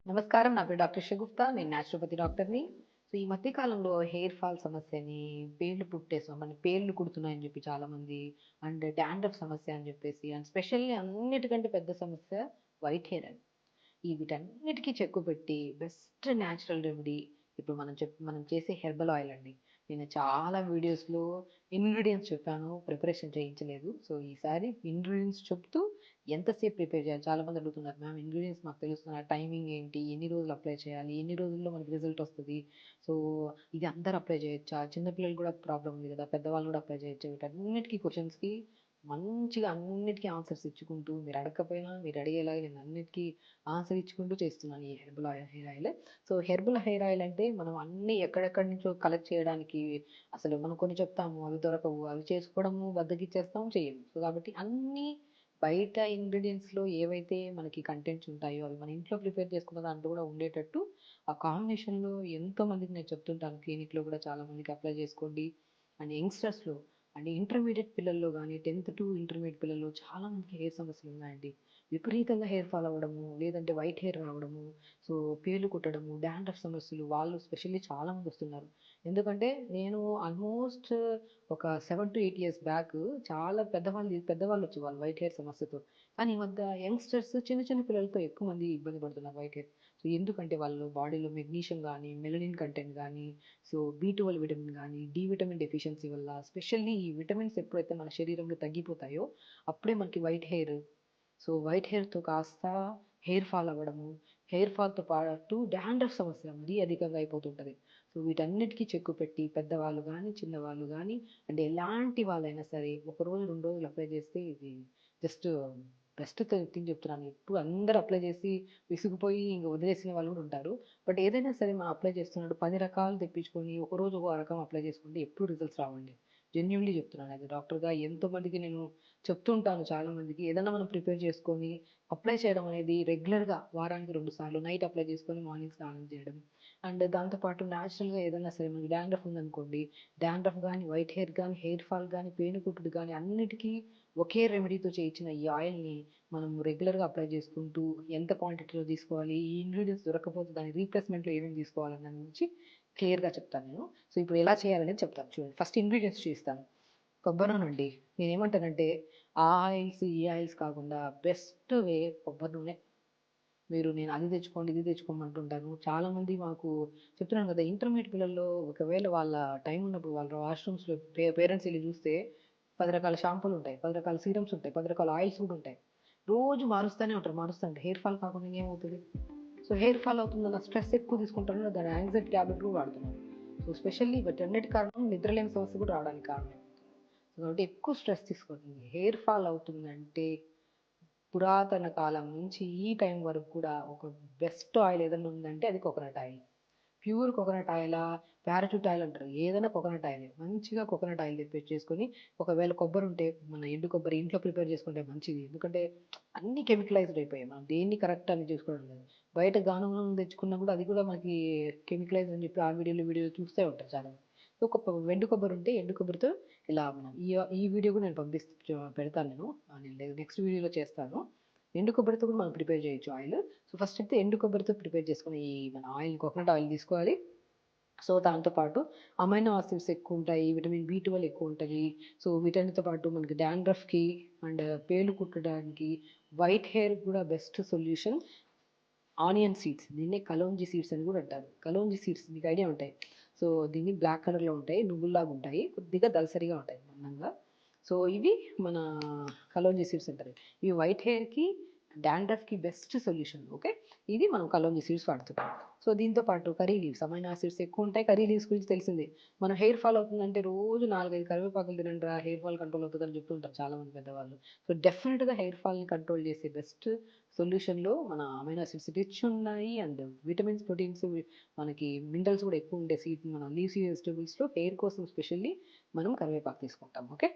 నమస్కారం. నా పేరు డాక్టర్ షగుప్తా. నేను న్యాచురోపతి డాక్టర్‌ని. సో, ఈ మధ్య కాలంలో హెయిర్ ఫాల్ సమస్యని, పేర్లు కుడుతున్నాయని చెప్పి చాలామంది డాండ్రఫ్ సమస్య అని చెప్పేసి స్పెషల్లీ అన్నిటికంటే పెద్ద సమస్య వైట్ హెయిర్ అని. వీటన్నిటికి చెక్కు పెట్టి బెస్ట్ న్యాచురల్ రెమెడీ ఇప్పుడు మనం చేసే హెర్బల్ ఆయిల్ అండి. నేను చాలా వీడియోస్‌లో ఇంగ్రీడియెంట్స్ చెప్పాను. ప్రిపరేషన్ చేయించలేదు. సో, ఈసారి ఇంగ్రీడియెంట్స్ చెప్తూ ఎంతసేపు ప్రిపేర్ చేయాలి? చాలామంది అడుగుతున్నారు. మ్యామ్ ఇంగ్రీడియెంట్స్ మాకు తెలుస్తుంది. ఆ టైమింగ్ ఏంటి? ఎన్ని రోజులు అప్లై చేయాలి? ఎన్ని రోజుల్లో మనకి రిజల్ట్ వస్తది? సో, ఇది అందరూ అప్లై చేయొచ్చా? చిన్న పిల్లలు కూడా ప్రాబ్లమ్ ఉంది కదా! పెద్దవాళ్ళు కూడా అప్లై చేయొచ్చా? వీటన్నిటికి క్వెషన్స్‌కి మంచిగా అన్నిటికి ఆన్సర్స్ ఇచ్చుకుంటూ మీరు అడగకపోయినా మీరు అడిగేలాగా నేను అన్నిటికి ఆన్సర్ ఇచ్చుకుంటూ చేస్తున్నాను ఈ hair oil. So, herbal hair oil అంటే మనం అన్నీ ఎక్కడెక్కడి నుంచో కలెక్ట్ చేయడానికి అసలు మనం కొన్ని చెప్తాము. అవి దొరకవు. అవి చేసుకోవడము బద్ధకిచ్చేస్తాం, చెయ్యము. సో, కాబట్టి అన్నీ బయట ఇంగ్రీడియెంట్స్‌లో ఏవైతే మనకి కంటెంట్స్ ఉంటాయో, అవి మన ఇంట్లో ప్రిపేర్ చేసుకున్న దాంట్లో కూడా ఉండేటట్టు, ఆ కాంబినేషన్‌లో ఎంతోమందికి నేను చెప్తుంటాను. క్లినిక్‌లో కూడా చాలా మందికి అప్లై చేసుకోండి. యంగ్‌స్టర్స్‌లో ఇంటర్మీడియేట్ పిల్లల్లో గాని, 10థ్ టు ఇంటర్మీడియేట్ పిల్లల్లో చాలా మందికి హెయిర్ సమస్యలున్నాయండి. విపరీతంగా హెయిర్ ఫాల్ అవ్వడము, లేదంటే వైట్ హెయిర్ రావడము, సో, పేలు కుట్టడము, డాండ్రఫ్ సమస్యలు వాళ్ళు స్పెషల్లీ చాలా మందొస్తున్నారు. ఎందుకంటే నేను ఆల్మోస్ట్ ఒక 7-8 ఇయర్స్ బ్యాక్ చాలా పెద్దవాళ్ళొచ్చేవాళ్ళు వైట్ హెయిర్ సమస్యతో. కానీ ఈ మధ్య యంగ్‌స్టర్స్ చిన్న చిన్న పిల్లలతో ఎక్కువ మంది ఇబ్బంది పడుతున్నారు వైట్ హెయిర్. సో, ఎందుకంటే వాళ్ళు బాడీలో మెగ్నీషియం గాని, మెలనిన్ కంటెంట్ గాని, సో, బి12 విటమిన్ గాని, డి విటమిన్ డెఫిషియన్సీ వల్ల స్పెషల్లీ ఈ విటమిన్స్ ఎప్పుడైతే మన శరీరంలో తగ్గిపోతాయో అప్పుడే మనకి వైట్ హెయిర్‌తో కాస్త హెయిర్ ఫాల్ అవ్వడము, హెయిర్ ఫాల్‌తో పాటు డాండ్రఫ్ సమస్య మరీ అధికంగా అయిపోతుంటది. సో, వీటన్నిటికి చెక్కు పెట్టి పెద్దవాళ్ళు గానీ, చిన్నవాళ్ళు గానీ ఎలాంటి వాళ్ళైనా సరే ఒక రోజు, 2 రోజులు అప్లై చేస్తే ఇది జస్ట్ బెస్ట్ థింగ్ చెప్తున్నాను. ఎప్పుడు అందరూ అప్లై చేసి విసిగిపోయి ఇంక వదిలేసిన వాళ్ళు గూడా ఉంటారు. బట్ ఏదైనా సరే మనం అప్లై చేస్తున్నప్పుడు 10 రకాలు తెప్పించుకొని ఒకరోజు ఒక రకం అప్లై చేసుకుంటే ఎప్పుడు రిజల్ట్స్ రావండి. జెన్యూన్‌లీ చెప్తున్నాను. యాస్ ఎ డాక్టర్‌గా ఎంతో మందికి నేను చెప్తూ ఉంటాను చాలా మందికి. ఏదన్నా మనం ప్రిపేర్ చేసుకొని అప్లై చేయడం అనేది రెగ్యులర్‌గా వారానికి 2 సార్లు నైట్ అప్లై చేసుకొని మార్నింగ్ స్నానం చేయడం. దాంతో పాటు నేచురల్‌గా ఏదైనా సరే మనకి డాండ్రఫ్ ఉందనుకోండి. డాండ్రఫ్ గాని, వైట్ హెయిర్ గాని, హెయిర్ ఫాల్ గాని, పేనుకుట్టుడు గాని అన్నిటికి ఒకే రెమెడీతో చేయించిన ఈ ఆయిల్‌ని మనం రెగ్యులర్‌గా అప్లై చేసుకుంటూ ఎంత క్వాంటిటీలో తీసుకోవాలి, ఈ ఇంగ్రీడియెంట్స్ దొరకకపోతే దాని రీప్లేస్‌మెంట్‌లో ఏమేమి తీసుకోవాలన్న దాని గురించి క్లియర్‌గా చెప్తాను నేను. సో, ఇప్పుడు ఎలా చేయాలనేది చెప్తాను చూడండి. ఫస్ట్ ఇంగ్రీడియెంట్స్ చూపిస్తాను. కొబ్బరి నూనె అండి. నేనేమంటానంటే ఆ ఆయిల్స్, ఈ ఆయిల్స్ కాకుండా బెస్ట్ వే కొబ్బరి నూనె. నేను అది తెచ్చుకోండి, ఇది తెచ్చుకోమంటుంటాను. చాలామంది మాకు చెప్తున్నాను కదా! ఇంటర్మీడియేట్ పిల్లల్లో ఒకవేళ వాళ్ళ టైం ఉన్నప్పుడు వాళ్ళ వాష్‌రూమ్స్‌లో పేరెంట్స్ ఎళ్లి చూస్తే 10 రకాల షాంపూలుంటాయి, 10 రకాల సీరమ్స్ ఉంటాయి, 10 రకాల ఆయిల్స్ కూడా ఉంటాయి. రోజు మారుస్తూనే ఉంటారు. మారుస్తుంటే హెయిర్ ఫాల్ కాకుండా ఇంకేమవుతది? సో, హెయిర్ ఫాల్ అవుతుందన్న స్ట్రెస్ ఎక్కువ తీసుకుంటారు. దాని యాంక్సైటీ టాబ్లెట్ కూడా వాడుతున్నారు. సో, స్పెషల్లీ వీటన్నిటి కారణం నిద్రలేని సమస్య కూడా రావడానికి కారణం. సో, కాబట్టి ఎక్కువ స్ట్రెస్ తీసుకోవద్దండి. హెయిర్ ఫాల్ అవుతుందంటే పురాతన కాలం నుంచి ఈ టైం వరకు కూడా ఒక బెస్ట్ ఆయిల్ ఏదైనా ఉందంటే అది కోకోనట్ ఆయిల్. ప్యూర్ కోకోనట్ ఆయిలా, పారాచూట్ ఆయిల్ అంటారు. ఏదైనా కోకోనట్ ఆయిలే. మంచిగా కోకోనట్ ఆయిల్ తెప్పించేసుకొని, ఒకవేళ కొబ్బరుంటే మన ఎండు కొబ్బరి ఇంట్లో ప్రిపేర్ చేసుకుంటే మంచిది. ఎందుకంటే అన్నీ కెమికలైజ్డ్ అయిపోయాయి. మనం దేన్ని కరెక్ట్ అని చేసుకోవడం లేదు. బయట గానుగ నూనె తెచ్చుకున్నా కూడా అది కూడా మనకి కెమికలైజ్డ్ అని చెప్పి ఆ వీడియోలు చూస్తే ఉంటారు చాలామంది. సో, ఎండు కొబ్బరి ఉంటే ఎండు కొబ్బరితో ఇలా మనం ఈ వీడియో కూడా నేను పెడతాను నేను. నేను నెక్స్ట్ వీడియోలో చేస్తాను. ఎండు కొబ్బరితో కూడా మనం ప్రిపేర్ చేయొచ్చు ఆయిల్. సో, ఫస్ట్ అయితే ఎండు కొబ్బరితో ప్రిపేర్ చేసుకున్న ఈ మన ఆయిల్ కోకోనట్ ఆయిల్ తీసుకోవాలి. సో, దాంతో పాటు అమైనో యాసిడ్స్ ఎక్కువుంటాయి. విటమిన్ బి12 ఎక్కువుంటది. సో, వీటన్నిటితో పాటు మనకి డాండ్రఫ్‌కి పేలు కుట్టడానికి, వైట్ హెయిర్‌కి కూడా బెస్ట్ సొల్యూషన్ ఆనియన్ సీడ్స్. దీన్నే కలోంజీ సీడ్స్ అని కూడా అంటారు. కలోంజీ సీడ్స్ మీకు ఐడియా ఉంటాయి. సో, దీన్ని బ్లాక్ కలర్‌లో ఉంటాయి. నువ్వుల్లాగా ఉంటాయి. కొద్దిగా దళసరిగా ఉంటాయి మందంగా. సో, ఇవి మన కలోంజీ సీడ్స్ అంటారు. ఇవి వైట్ హెయిర్‌కి, డాండ్రఫ్‌కి బెస్ట్ సొల్యూషన్. ఓకే. ఇది మనం కలోంజీ సీడ్స్ వాడుతున్నాం. సో, దీంతో పాటు కర్రీ లీవ్స్, అమైనో యాసిడ్స్ ఎక్కువుంటాయి. కర్రీ లీవ్స్ గురించి తెలిసిందే. మనం హెయిర్ ఫాల్ అవుతుందంటే రోజు 4, 5 కరివేపాకులు తినండిరా హెయిర్ ఫాల్ కంట్రోల్ అవుతదని చెప్తుంటారు చాలామంది పెద్దవాళ్ళు. సో, డెఫినిట్‌గా హెయిర్ ఫాల్‌ని కంట్రోల్ చేసే బెస్ట్ సొల్యూషన్‌లో మన అమైనో యాసిడ్స్ రిచ్ ఉన్నాయి. విటమిన్స్, ప్రోటీన్స్ మనకి మినరల్స్ కూడా ఎక్కువ ఉండే మన లీఫీ వెజిటబుల్స్‌లో హెయిర్ కోసం స్పెషల్లీ మనం కరివేపాకు తీసుకుంటాం. ఓకే.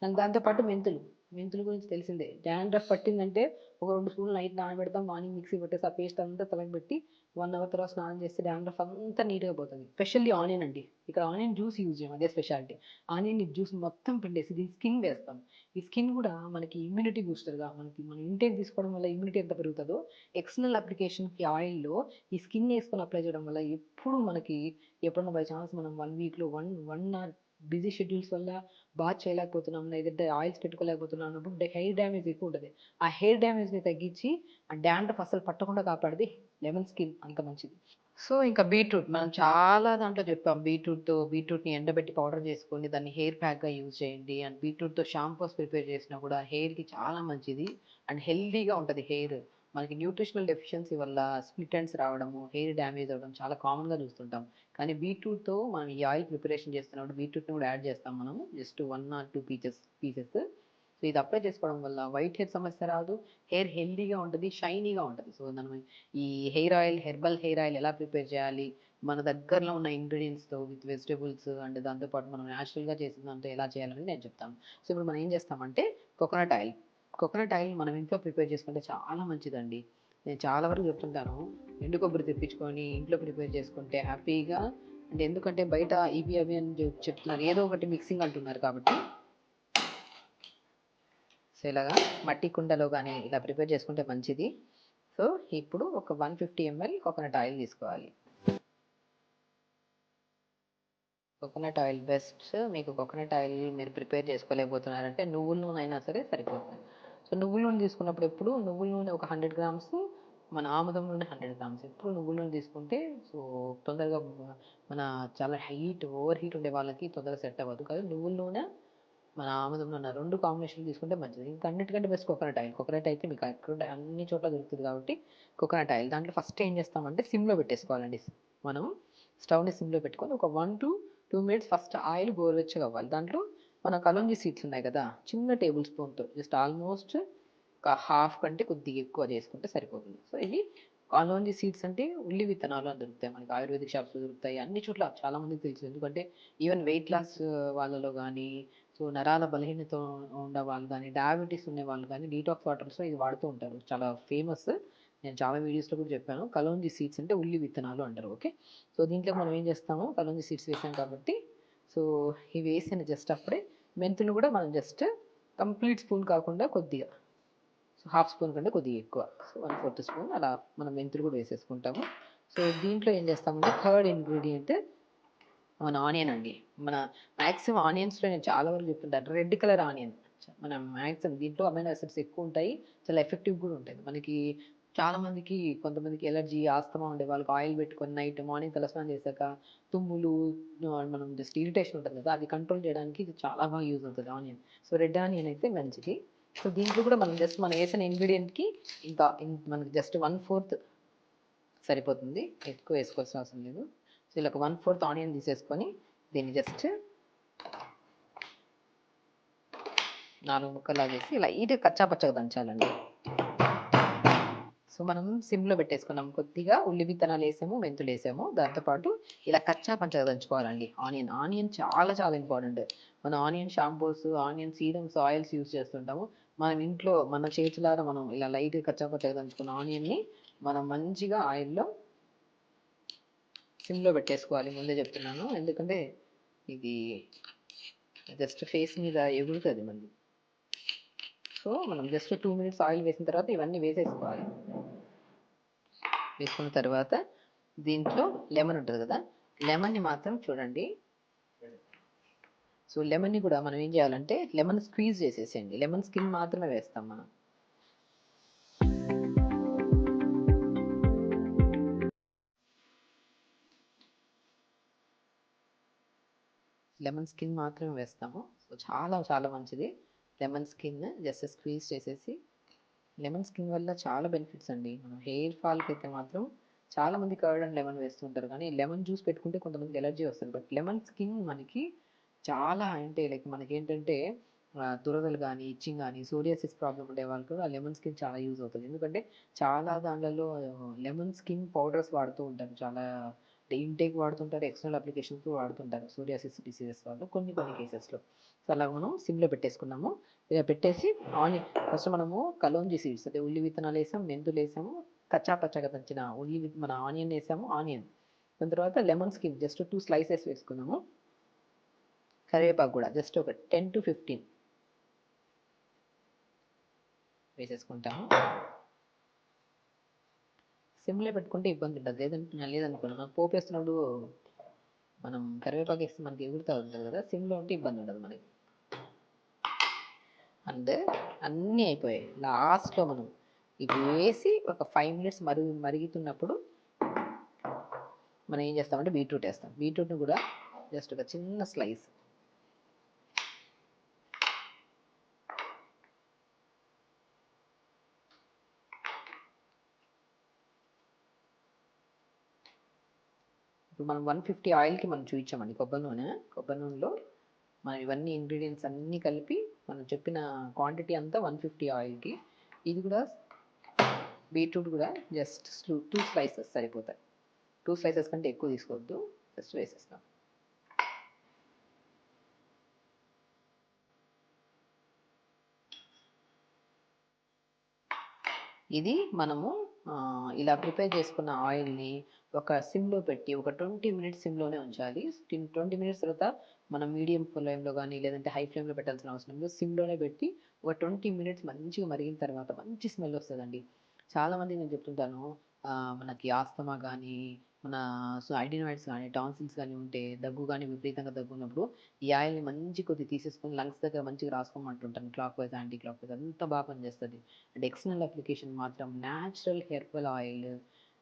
అండ్ దాంతో పాటు మెంతులు. మెంతులు గురించి తెలిసిందే. డాండ్రఫ్ పట్టిందంటే ఒక 2 స్పూన్లు నైట్ నానబెడతాం. మార్నింగ్ మిక్సీ పట్టేసి ఆ పేస్ట్ అంతా తలకి పెట్టి 1 అవర్ తర్వాత స్నానం చేస్తే డాండ్రఫ్ అంతా నీట్‌గా పోతది. స్పెషల్లీ ఆనియన్ అండి. ఇక్కడ ఆనియన్ జ్యూస్ యూజ్ చేయం. అదే స్పెషాలిటీ. ఆనియన్ జ్యూస్ మొత్తం పిండేసి దీని స్కిన్ వేస్తాం. ఈ స్కిన్ కూడా మనకి ఇమ్యూనిటీ బూస్టర్‌గా మనం ఇంటేక్ తీసుకోవడం వల్ల ఇమ్యూనిటీ ఎంత పెరుగుతదో ఎక్స్టర్నల్ అప్లికేషన్‌కి ఆయిల్‌లో ఈ స్కిన్ ఏసుకొని అప్లై చేయడం వల్ల ఎప్పుడు మనకి ఎప్పుడన్నా బై చాన్స్ మనం 1 వీక్‌లో వన్ ఆర్ బిజీ షెడ్యూల్స్ వల్ల బాత్ చేయలేకపోతున్నాం. లేదంటే ఆయిల్స్ పెట్టుకోలేకపోతున్నాం అన్నప్పుడు హెయిర్ డ్యామేజ్ ఎక్కువ ఉంటది. ఆ హెయిర్ డ్యామేజ్‌ని తగ్గించి ఆ డాండ్రఫ్ అస్సలు పట్టకుండా కాపాడేది లెమన్ స్కిన్ అంత మంచిది. సో, ఇంకా బీట్రూట్ మనం చాలా దాంట్లో చెప్పాం. బీట్రూట్‌ని ఎండబెట్టి పౌడర్ చేసుకొని దాన్ని హెయిర్ ప్యాక్‌గా యూజ్ చేయండి. అండ్ బీట్రూట్‌తో షాంపూస్ ప్రిపేర్ చేసినా కూడా హెయిర్‌కి చాలా మంచిది. అండ్ హెల్తీగా ఉంటది హెయిర్. మనకి న్యూట్రిషనల్ డెఫిషియన్సీ వల్ల స్ప్లిట్ ఎండ్స్ రావడము, హెయిర్ డ్యామేజ్ అవ్వడం చాలా కామన్‌గా చూస్తుంటాం. కానీ బీట్రూట్‌తో మనం ఈ ఆయిల్ ప్రిపరేషన్ చేస్తున్నప్పుడు బీట్రూట్‌ని కూడా యాడ్ చేస్తాం మనము. Just 1 or 2 pieces. సో, ఇది అప్లై చేసుకోవడం వల్ల వైట్ హెయిర్ సమస్య రాదు. హెయిర్ హెల్తీగా ఉంటది. షైనీగా ఉంటది. సో, మనం ఈ hair oil, herbal hair oil ఎలా ప్రిపేర్ చేయాలి? మన దగ్గరలో ఉన్న ఇంగ్రీడియెంట్స్‌తో విత్ వెజిటబుల్స్ అండ్ దాంతో పాటు మనం నేచురల్‌గా చేసిన దాంతో ఎలా చేయాలని నేను చెప్తాను. సో, ఇప్పుడు మనం ఏం చేస్తామంటే కోకోనట్ ఆయిల్. కోకోనట్ ఆయిల్ మనం ఇంట్లో ప్రిపేర్ చేసుకుంటే చాలా మంచిదండి. నేను చాలా వరకు చెప్తుంటాను. ఎండు కొబ్బరి తెప్పించుకొని ఇంట్లో ప్రిపేర్ చేసుకుంటే హ్యాపీగా అంటే ఎందుకంటే బయట ఇవి అవి అని చెప్తున్నారు. ఏదో ఒకటి మిక్సింగ్ అంటున్నారు కాబట్టి సో, ఇలాగా మట్టి కుండలో గానీ ఇలా ప్రిపేర్ చేసుకుంటే మంచిది. సో, ఇప్పుడు ఒక 150 ఎంఎల్ కోకోనట్ ఆయిల్ తీసుకోవాలి. Coconut oil best. మీకు కోకోనట్ ఆయిల్ మీరు ప్రిపేర్ చేసుకోలేకపోతున్నారంటే నువ్వుల నూనె అయినా సరే సరిపోతుంది. సో, నువ్వుల నూనె తీసుకున్నప్పుడు ఎప్పుడు నువ్వుల నూనె ఒక 100 గ్రామ్స్, మన ఆముదం నూనె 100 గ్రామ్స్. ఎప్పుడు నువ్వుల నూనె తీసుకుంటే సో, తొందరగా మన చాలా ఓవర్ హీట్ ఉండే వాళ్ళకి తొందరగా సెట్ అవ్వదు. కానీ నువ్వుల నూనె, మన ఆముదం నూనె 2 కాంబినేషన్‌లో తీసుకుంటే మంచిది. ఇంకా అన్నిటికంటే బెస్ట్ కోకోనట్ ఆయిల్. కోకోనట్ అయితే మీకు ఎక్కడ అన్ని చోట్ల దొరుకుతది కాబట్టి కోకోనట్ ఆయిల్. దాంట్లో ఫస్ట్ ఏం చేస్తామంటే సిమ్‌లో పెట్టేసుకోవాలండి. మనం స్టవ్‌ని సిమ్‌లో పెట్టుకొని ఒక 1-2 మినిట్స్ ఫస్ట్ ఆయిల్ గోరువెచ్చగా అవ్వాలి. దాంట్లో మన కలోంజీ సీడ్స్ ఉన్నాయి కదా! చిన్న టేబుల్ స్పూన్‌తో జస్ట్ ఆల్మోస్ట్ ఒక హాఫ్ కంటే కొద్దిగా ఎక్కువ చేసుకుంటే సరిపోతుంది. సో, ఇవి కలోంజీ సీడ్స్ అంటే ఉల్లి విత్తనాలు అని దొరుకుతాయి. మనకి ఆయుర్వేదిక్ షాప్స్‌లో దొరుకుతాయి. అన్ని చోట్ల చాలా మందికి తెలుసు. ఎందుకంటే ఈవెన్ వెయిట్ లాస్ వాళ్ళలో గానీ, సో, నరాల బలహీనత ఉన్న వాళ్ళు గానీ, డయాబెటిస్ ఉన్నవాళ్ళు గానీ డీటాక్స్ వాటర్స్‌లో ఇది వాడుతూ ఉంటారు. చాలా ఫేమస్. నేను చాలా వీడియోస్‌లో కూడా చెప్పాను. కలోంజీ సీడ్స్ అంటే ఉల్లి విత్తనాలు అంటారు. ఓకే. సో, దీంట్లో మనం ఏం చేస్తాము కలోంజీ సీడ్స్ వేసాం కాబట్టి సో, ఇవి వేసిన జస్ట్ అప్పుడే మెంతులు కూడా మనం జస్ట్ కంప్లీట్ స్పూన్ కాకుండా కొద్దిగా సో, హాఫ్ స్పూన్ కంటే కొద్దిగా ఎక్కువ. సో, 1/4 స్పూన్ అలా మనం మెంతులు కూడా వేసేసుకుంటాము. సో, దీంట్లో ఏం చేస్తామంటే థర్డ్ ఇంగ్రీడియంట్ మన ఆనియన్ అండి. మన మాక్సిమం ఆనియన్స్‌లో నేను చాలా వరకు చెప్తుంటాను. Red colour onion. మనం మాక్సిమం దీంట్లో అమైనో యాసిడ్స్ ఎక్కువ ఉంటాయి. చాలా ఎఫెక్టివ్ కూడా ఉంటాయి. మనకి చాలా మందికి కొంతమందికి ఎలర్జీ, ఆస్తమా ఉండే వాళ్ళకి ఆయిల్ పెట్టుకొని నైట్ మార్నింగ్ తలస్నానం చేశాక తుమ్ములు మనం జస్ట్ ఇరిటేషన్ ఉంటది కదా! అది కంట్రోల్ చేయడానికి ఇది చాలా బాగా యూజ్ అవుతది ఆనియన్. సో, రెడ్ ఆనియన్ అయితే మంచిది. సో, దీంట్లో కూడా మనం ఏసిన ఇంగ్రీడియెంట్‌కి ఇంకా మనకి జస్ట్ 1/4 సరిపోతుంది. ఎక్కువ వేసుకోవాల్సిన అవసరం లేదు. సో, ఇలా ఒక 1/4 ఆనియన్ తీసేసుకొని దీన్ని జస్ట్ 4 ముక్కల్లా చేసి లైట్‌గా కచ్చా పచ్చాగా దంచాలండి. సో, మనం సిమ్‌లో పెట్టేసుకున్నాం. కొద్దిగా ఉల్లి విత్తనాలేసాము, మెంతులేసాము. దాంతో పాటు ఇలా కచ్చా పచ్చాగా దంచుకోవాలండి ఆనియన్. ఆనియన్ చాలా చాలా ఇంపార్టెంట్. మనం onion shampoos, onion serums, oils use చేస్తుంటాము. మనం ఇంట్లో మన చేతులారా మనం ఇలా లైట్‌గా కచ్చా పచ్చాగా దంచుకున్న ఆనియన్‌ని మనం మంచిగా ఆయిల్‌లో సిమ్‌లో పెట్టేసుకోవాలి. ముందే చెప్తున్నాను. ఎందుకంటే ఇది జస్ట్ ఫేస్ మీద ఎగురుతది మళ్ళీ. సో, మనం జస్ట్ 2 మినిట్స్ ఆయిల్ వేసిన తర్వాత ఇవన్నీ వేసేసుకోవాలి. వేసుకున్న తర్వాత దీంట్లో లెమన్ ఉంటది కదా! లెమన్‌ని మాత్రం చూడండి. సో, లెమన్‌ని కూడా మనం ఏం చేయాలంటే లెమన్ స్క్వీజ్ చేసేసేయండి. లెమన్ స్కిన్ మాత్రమే వేస్తాం మనం. లెమన్ స్కిన్ మాత్రమే వేస్తాము. సో, చాలా చాలా మంచిది. లెమన్ స్కిన్ జస్ట్ స్క్వీజ్ చేసేసి లెమన్ స్కిన్ వల్ల చాలా బెనిఫిట్స్ అండి. మనం హెయిర్ ఫాల్‌కైతే మాత్రం చాలామంది కర్డ్ అండ్ లెమన్ వేస్తూ ఉంటారు. కానీ లెమన్ జ్యూస్ పెట్టుకుంటే కొంతమందికి ఎలర్జీ వస్తది. బట్ లెమన్ స్కిన్ మనకి చాలా అంటే లైక్ మనకేంటంటే దురదలు గానీ, ఇచ్చింగ్ గానీ, సోరియాసిస్ ప్రాబ్లమ్ ఉండే వాళ్ళకి కూడా లెమన్ స్కిన్ చాలా యూజ్ అవుతది. ఎందుకంటే చాలా దాండ్లలో లెమన్ స్కిన్ పౌడర్స్ వాడుతూ ఉంటారు. చాలా ఇంటేక్ వాడుతుంటారు. ఎక్స్టర్నల్ అప్లికేషన్స్‌కి వాడుతుంటారు. సోరియాసిస్ డిసీజెస్ వాళ్ళు కొన్ని కొన్ని కేసెస్‌లో. సో అలా మనం సిమ్లో పెట్టేసుకున్నాము. ఇలా పెట్టేసి ఫస్ట్ మనము కలోంజీ సీడ్స్ అంటే ఉల్లి విత్తనాలు వేసాము, మెంతులు వేసాము, కచ్చా పచ్చగా దంచిన మన ఆనియన్ వేసాము, దాని తర్వాత లెమన్ స్కిన్ జస్ట్ 2 స్లైసెస్ వేసుకున్నాము. కరివేపాకు కూడా జస్ట్ ఒక 10 to 15 వేసేసుకుంటాము. సిమ్లో పెట్టుకుంటే ఇబ్బంది ఉండదు. లేదనుకోండి మనం పోపు వేస్తున్నప్పుడు మనం కరివేపాకు వేస్తే మనకి ఎగురుతూ ఉంటుంది కదా, సిమ్లో ఉంటే ఇబ్బంది ఉండదు మనకి. అండ్ అన్నీ అయిపోయాయి. లాస్ట్లో మనం ఇవి వేసి ఒక 5 minutes మరుగుతున్నప్పుడు మనం ఏం చేస్తామంటే బీట్రూట్ వేస్తాం. బీట్రూట్ని కూడా జస్ట్ ఒక చిన్న స్లైస్ ఇప్పుడు మనం 150 ఆయిల్కి మనం చూపించామండి కొబ్బరి నూనెలో మనం ఇవన్నీ ఇంగ్రీడియంట్స్ అన్నీ కలిపి మనం చెప్పిన క్వాంటిటీ అంతా 150 ఆయిల్కి. ఇది కూడా బీట్రూట్ కూడా జస్ట్ 2 స్లైసెస్ సరిపోతాయి. 2 స్లైసెస్ కంటే ఎక్కువ తీసుకోవద్దు, జస్ట్ వేసేస్తాం. ఇది మనము ఇలా ప్రిపేర్ చేసుకున్న ఆయిల్ని ఒక సిమ్లో పెట్టి ఒక 20 minutes సిమ్లోనే ఉంచాలి. 20 minutes తర్వాత మనం మీడియం ఫ్లేమ్లో కానీ లేదంటే హై ఫ్లేమ్లో పెట్టాల్సిన అవసరం లేదు. సిమ్లోనే పెట్టి ఒక 20 minutes మంచిగా మరిగిన తర్వాత మంచి స్మెల్ వస్తుందండి. చాలామంది నేను చెప్తుంటాను, మనకి ఆస్తమా కానీ మన ఐడినాయిడ్స్ కానీ టాన్సిల్స్ కానీ ఉంటే, దగ్గు కానీ విపరీతంగా దగ్గు ఉన్నప్పుడు ఈ ఆయిల్ని మంచి కొద్ది తీసేసుకొని లంగ్స్ దగ్గర మంచిగా రాసుకోమంటుంటాను. Clockwise anticlockwise అంతా బాగా పనిచేస్తుంది. అండ్ ఎక్స్టర్నల్ అప్లికేషన్ మాత్రం న్యాచురల్ హెర్బల్ ఆయిల్.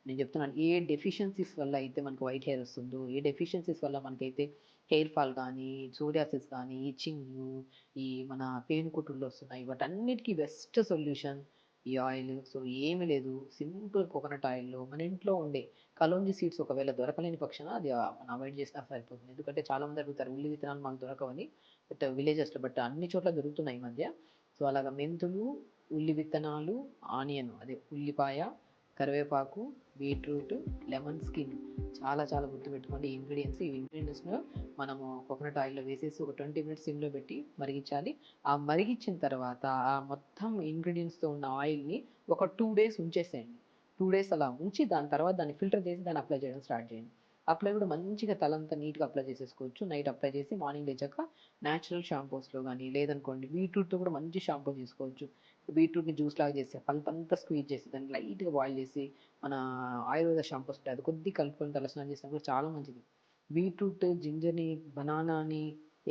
నేను చెప్తున్నాను, ఏ డెఫిషియన్సీస్ వల్ల అయితే మనకు వైట్ హెయిర్ వస్తుందో, ఏ డెఫిషియన్సీస్ వల్ల మనకైతే హెయిర్ ఫాల్ కానీ సోరియాసిస్ కానీ ఇచ్చింగ్ ఈ మన పేను కుట్టుళ్ళు వస్తున్నాయి, వాటన్నిటికీ బెస్ట్ సొల్యూషన్ ఈ ఆయిల్. సో ఏమీ లేదు, సింపుల్ కోకోనట్ ఆయిల్లో మన ఇంట్లో ఉండే కలోంజీ సీడ్స్ ఒకవేళ దొరకలేని పక్షాన అది మనం అవాయిడ్ చేసినా సరిపోతుంది. ఎందుకంటే చాలామంది అడుగుతారు ఉల్లి విత్తనాలు మాకు దొరకవని, బట్ విలేజెస్లో బట్ అన్ని చోట్ల దొరుకుతున్నాయి ఈ మధ్య. సో అలాగా మెంతులు, ఉల్లి విత్తనాలు, ఆనియన్ అదే ఉల్లిపాయ, కరివేపాకు, బీట్రూట్, లెమన్ స్కిన్, చాలా చాలా గుర్తుపెట్టుకోండి ఈ ఇంగ్రీడియంట్స్. ఈ ఇంగ్రీడియంట్స్ను మనము కోకోనట్ ఆయిల్లో వేసేసి ఒక 20 minutes సిమ్లో పెట్టి మరిగించాలి. ఆ మరిగించిన తర్వాత ఆ మొత్తం ఇంగ్రీడియంట్స్తో ఉన్న ఆయిల్ని ఒక 2 days ఉంచేసేయండి. 2 days అలా ఉంచి దాని తర్వాత దాన్ని ఫిల్టర్ చేసి దాన్ని అప్లై చేయడం స్టార్ట్ చేయండి. అప్లై కూడా మంచిగా తలంతా నీట్గా అప్లై చేసేసుకోవచ్చు. నైట్ అప్లై చేసి మార్నింగ్ లేచాక న్యాచురల్ షాంపూస్లో కానీ లేదనుకోండి బీట్రూట్తో కూడా మంచి షాంపూ చేసుకోవచ్చు. బీట్రూట్ని జ్యూస్ లాగా చేసి పల్ప్ అంతా స్క్వీజ్ చేసి దాన్ని లైట్గా బాయిల్ చేసి మన ఆయుర్వేద షాంపూస్ ఉంటాయి అది కొద్దిగా కలుపుకొని తలస్నానం చేసినా కూడా చాలా మంచిది. బీట్రూట్, జింజర్ని, బనానాని,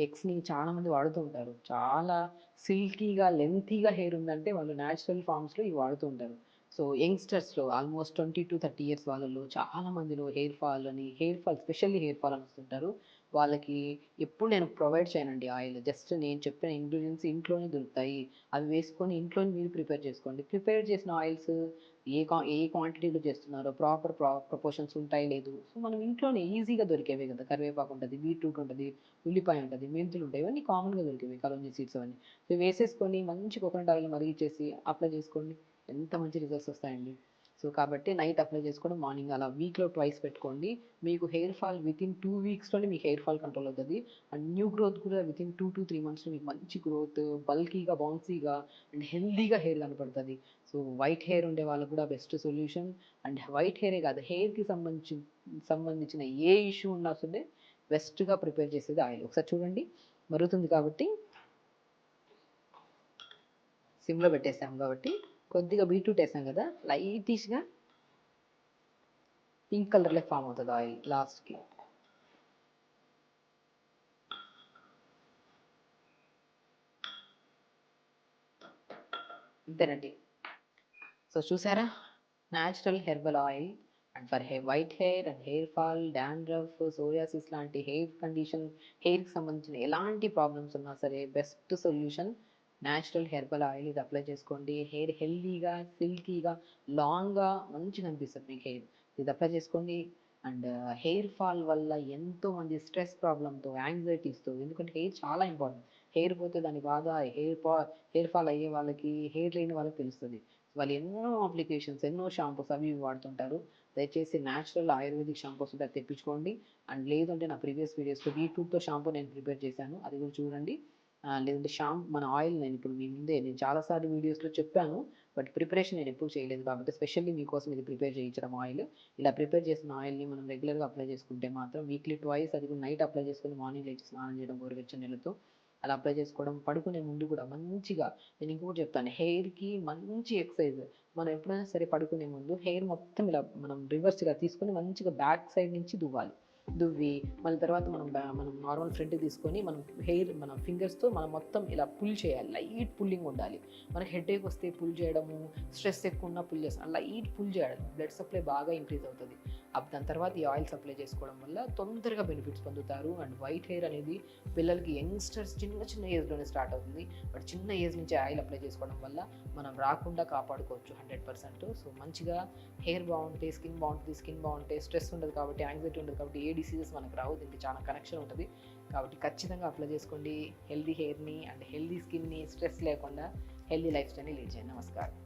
ఎగ్స్ని చాలామంది వాడుతూ ఉంటారు. చాలా సిల్కీగా లెంతీగా హెయిర్ ఉందంటే వాళ్ళు న్యాచురల్ ఫామ్స్లో ఇవి వాడుతూ ఉంటారు. సో యంగ్స్టర్స్లో ఆల్మోస్ట్ 20 to 30 years వాళ్ళలో చాలా మందిలో hair fall specially hair fall అని వస్తుంటారు. వాళ్ళకి ఎప్పుడు నేను ప్రొవైడ్ చేయనండి ఆయిల్. జస్ట్ నేను చెప్పిన ఇంగ్రీడియంట్స్ ఇంట్లోనే దొరుకుతాయి. అవి వేసుకొని ఇంట్లోనే మీరు ప్రిపేర్ చేసుకోండి. ప్రిపేర్ చేసిన ఆయిల్స్ ఏ క్వాంటిటీలో చేస్తున్నారో ప్రాపర్ ప్రపోర్షన్స్ ఉంటాయి లేదు. సో మనం ఇంట్లోనే ఈజీగా దొరికేవే కదా, కరివేపాకు ఉంటుంది, బీట్రూట్ ఉంటుంది, ఉల్లిపాయ ఉంటుంది, మెంతులు ఉంటాయి, ఇవన్నీ కామన్గా దొరికేవి కలోంజీ సీడ్స్ అవన్నీ. సో వేసేసుకొని మంచి కోకోనట్ ఆయిల్ మరిగించేసి అప్లై చేసుకోండి, ఎంత మంచి రిజల్ట్స్ వస్తాయండి. సో కాబట్టి నైట్ అప్లై చేసుకోండి, మార్నింగ్ అలా వీక్లో ట్వైస్ పెట్టుకోండి. మీకు హెయిర్ ఫాల్ వితిన్ 2 weeksలోనే మీకు హెయిర్ ఫాల్ కంట్రోల్ అవుతుంది. అండ్ న్యూ గ్రోత్ కూడా వితిన్ 2 to 3 monthsలో మీకు మంచి గ్రోత్, బల్కీగా, బౌన్సీగా అండ్ హెల్దీగా హెయిర్ కనపడుతుంది. సో వైట్ హెయిర్ ఉండే వాళ్ళకు కూడా బెస్ట్ సొల్యూషన్. అండ్ వైట్ హెయిరే కాదు, హెయిర్కి సంబంధించిన ఏ ఇష్యూ ఉన్నా సరే బెస్ట్గా ప్రిపేర్ చేసేది ఆయిల్. ఒకసారి చూడండి, మరుగుతుంది కాబట్టి సిమ్లో పెట్టేసాం కాబట్టి కొద్దిగా బీట్రూట్ వేసాం కదా, లైటిష్గా పింక్ కలర్లో ఫామ్ అవుతుంది ఆయిల్ లాస్ట్కి. అంతేనండి. సో చూసారా, natural herbal oil and for white hair and hair fall, dandruff, psoriasis లాంటి హెయిర్ కండిషన్, హెయిర్కి సంబంధించిన ఎలాంటి ప్రాబ్లమ్స్ ఉన్నా సరే best solution natural herbal oil. ఇది అప్లై చేసుకోండి, హెయిర్ హెల్దీగా, సిల్కీగా, లాంగ్గా మంచిగా అనిపిస్తుంది మీకు హెయిర్. ఇది అప్లై చేసుకోండి. అండ్ హెయిర్ ఫాల్ వల్ల ఎంతోమంది స్ట్రెస్ ప్రాబ్లంతో, యాంగ్జైటీస్తో, ఎందుకంటే హెయిర్ చాలా ఇంపార్టెంట్. హెయిర్ పోతే దాని బాధ హెయిర్ ఫాల్ అయ్యే వాళ్ళకి, హెయిర్ లేని వాళ్ళకి తెలుస్తుంది. వాళ్ళు ఎన్నో అప్లికేషన్స్, ఎన్నో షాంపూస్ అవి ఇవి వాడుతుంటారు. దయచేసి న్యాచురల్ ఆయుర్వేదిక్ షాంపూస్ ఉంటే తెప్పించుకోండి. అండ్ లేదంటే నా ప్రీవియస్ వీడియోస్లో బీట్రూట్తో షాంపూ నేను ప్రిపేర్ చేశాను, అది కూడా చూడండి. లేదంటే మన ఆయిల్ నేనిప్పుడు మీ ముందే నేను చాలా సార్లు వీడియోస్‌లో చెప్పాను. బట్ ప్రిపరేషన్ నేనెప్పుడు చేయలేదు కాబట్టి స్పెషల్లీ మీకోసం ఇది ప్రిపేర్ చేయించడం ఆయిల్. ఇలా ప్రిపేర్ చేసిన ఆయిల్‌ని మనం రెగ్యులర్‌గా అప్లై చేసుకుంటే మాత్రం వీక్లీ ట్వైస్ అది కూడా నైట్ అప్లై చేసుకొని మార్నింగ్ లేచి స్నానం చేయడం గోరువెచ్చని నీళ్ళతో. అలా అప్లై చేసుకోవడం, పడుకునే ముందు కూడా మంచిగా నేను ఇంకొకటి చెప్తాను హెయిర్‌కి మంచి ఎక్సర్సైజ్. మనం ఎప్పుడైనా సరే పడుకునే ముందు హెయిర్ మొత్తం ఇలా మనం రివర్స్‌గా తీసుకొని మంచిగా బ్యాక్ సైడ్ నుంచి దువ్వాలి. దువ్వి మళ్ళీ తర్వాత మనం నార్మల్ ఫ్రంట్‌కి తీసుకొని మన ఫింగర్స్‌తో మనం మొత్తం ఇలా పుల్ చేయాలి. లైట్ పుల్లింగ్ ఉండాలి. మనకి హెడేక్ వస్తే పుల్ చేయడము, స్ట్రెస్ ఎక్కువ ఉన్నా పుల్ చేస్తాం. లైట్ పుల్ చేయాలి. బ్లడ్ సప్లై బాగా ఇంక్రీజ్ అవుతది. దాని తర్వాత ఈ ఆయిల్స్ అప్లై చేసుకోవడం వల్ల తొందరగా బెనిఫిట్స్ పొందుతారు. అండ్ వైట్ హెయిర్ అనేది పిల్లలకి యంగ్‌స్టర్స్ చిన్న ఏజ్‌లోనే స్టార్ట్ అవుతుంది. బట్ చిన్న ఏజ్ నుంచే ఆయిల్ అప్లై చేసుకోవడం వల్ల మనం రాకుండా కాపాడుకోవచ్చు 100%. సో మంచిగా హెయిర్ బావుంటే స్కిన్ బావుంటే స్ట్రెస్ ఉండదు కాబట్టి, యాంగ్జైటీ ఉండదు కాబట్టి ఏ డిసీజెస్ మనకు రావు. దీనికి చాలా కనెక్షన్ ఉంటది. కాబట్టి ఖచ్చితంగా అప్లై చేసుకోండి. హెల్తీ హెయిర్‌ని అండ్ హెల్తీ స్కిన్‌ని స్ట్రెస్ లేకుండా హెల్తీ లైఫ్ స్టైల్‌ని లీడ్ చేయండి. నమస్కారం.